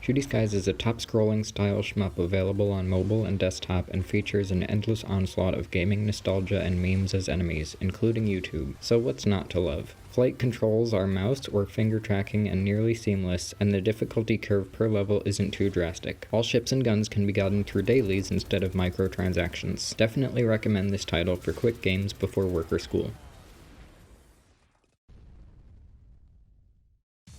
Judi Skies is a top-scrolling style shmup available on mobile and desktop and features an endless onslaught of gaming nostalgia and memes as enemies, including YouTube. So what's not to love? Flight controls are mouse or finger tracking and nearly seamless, and the difficulty curve per level isn't too drastic. All ships and guns can be gotten through dailies instead of microtransactions. Definitely recommend this title for quick games before work or school.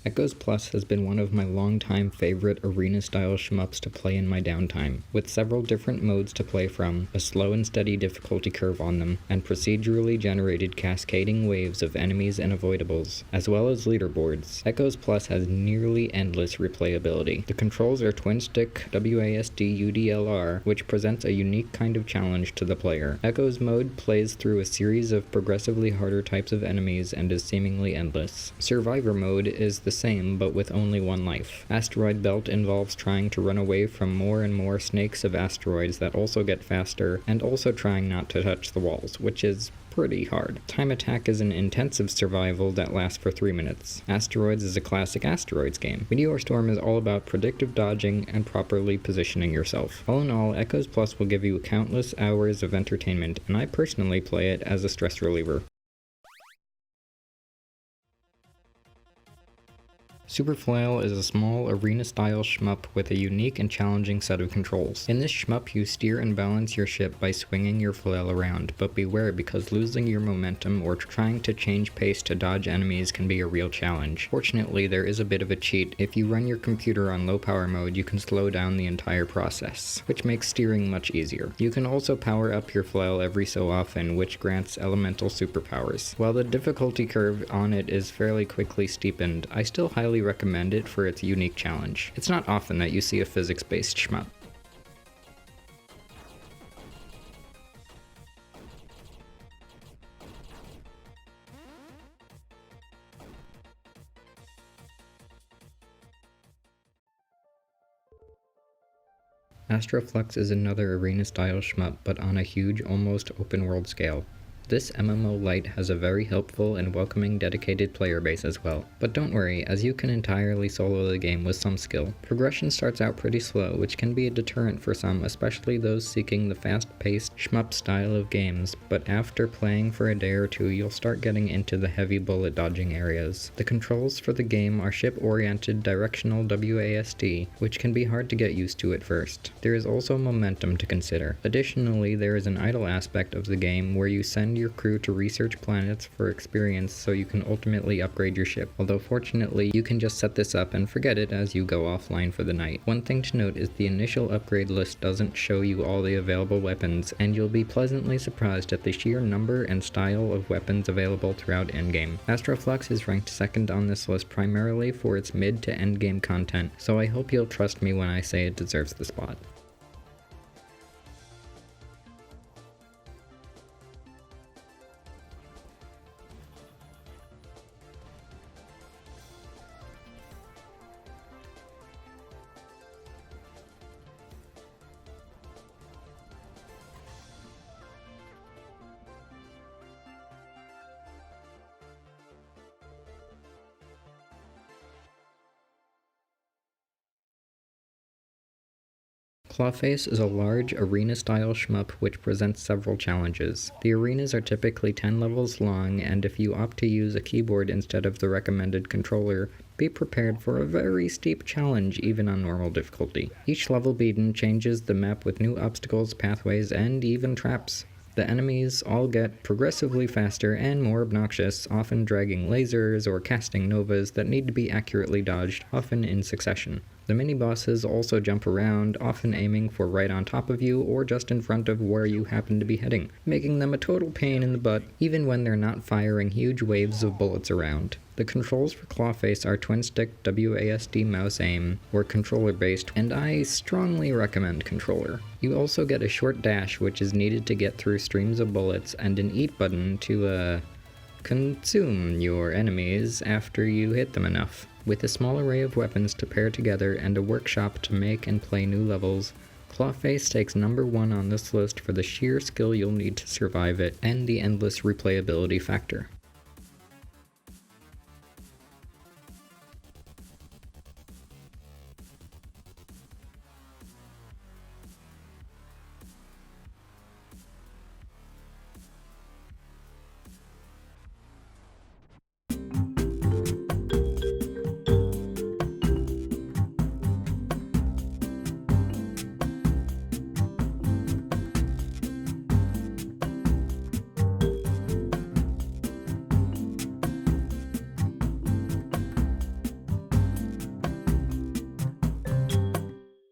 Echoes Plus has been one of my longtime favorite arena-style shmups to play in my downtime, with several different modes to play from, a slow and steady difficulty curve on them, and procedurally generated cascading waves of enemies and avoidables, as well as leaderboards. Echoes Plus has nearly endless replayability. The controls are twin-stick WASD UDLR, which presents a unique kind of challenge to the player. Echoes mode plays through a series of progressively harder types of enemies and is seemingly endless. Survivor mode is the same, but with only one life. Asteroid Belt involves trying to run away from more and more snakes of asteroids that also get faster, and also trying not to touch the walls, which is pretty hard. Time Attack is an intensive survival that lasts for 3 minutes. Asteroids is a classic asteroids game. Meteor Storm is all about predictive dodging and properly positioning yourself. All in all, Echoes Plus will give you countless hours of entertainment, and I personally play it as a stress reliever. Superfly is a small, arena-style shmup with a unique and challenging set of controls. In this shmup, you steer and balance your ship by swinging your flail around, but beware because losing your momentum or trying to change pace to dodge enemies can be a real challenge. Fortunately, there is a bit of a cheat. If you run your computer on low power mode, you can slow down the entire process, which makes steering much easier. You can also power up your flail every so often, which grants elemental superpowers. While the difficulty curve on it is fairly quickly steepened, I still highly recommend it for its unique challenge. It's not often that you see a physics-based shmup. Astroflux is another arena-style shmup, but on a huge, almost open-world scale. This MMO Lite has a very helpful and welcoming dedicated player base as well. But don't worry, as you can entirely solo the game with some skill. Progression starts out pretty slow, which can be a deterrent for some, especially those seeking the fast-paced shmup style of games, but after playing for a day or two you'll start getting into the heavy bullet dodging areas. The controls for the game are ship-oriented directional WASD, which can be hard to get used to at first. There is also momentum to consider. Additionally, there is an idle aspect of the game where you send your crew to research planets for experience so you can ultimately upgrade your ship, although fortunately you can just set this up and forget it as you go offline for the night. One thing to note is the initial upgrade list doesn't show you all the available weapons, and you'll be pleasantly surprised at the sheer number and style of weapons available throughout endgame. Astroflux is ranked second on this list primarily for its mid to endgame content, so I hope you'll trust me when I say it deserves the spot. Clawface is a large, arena-style shmup which presents several challenges. The arenas are typically 10 levels long, and if you opt to use a keyboard instead of the recommended controller, be prepared for a very steep challenge even on normal difficulty. Each level beaten changes the map with new obstacles, pathways, and even traps. The enemies all get progressively faster and more obnoxious, often dragging lasers or casting novas that need to be accurately dodged, often in succession. The mini-bosses also jump around, often aiming for right on top of you or just in front of where you happen to be heading, making them a total pain in the butt, even when they're not firing huge waves of bullets around. The controls for Clawface are twin-stick WASD mouse aim, or controller-based, and I strongly recommend controller. You also get a short dash which is needed to get through streams of bullets, and an eat button to, consume your enemies after you hit them enough. With a small array of weapons to pair together and a workshop to make and play new levels, Clawface takes number 1 on this list for the sheer skill you'll need to survive it and the endless replayability factor.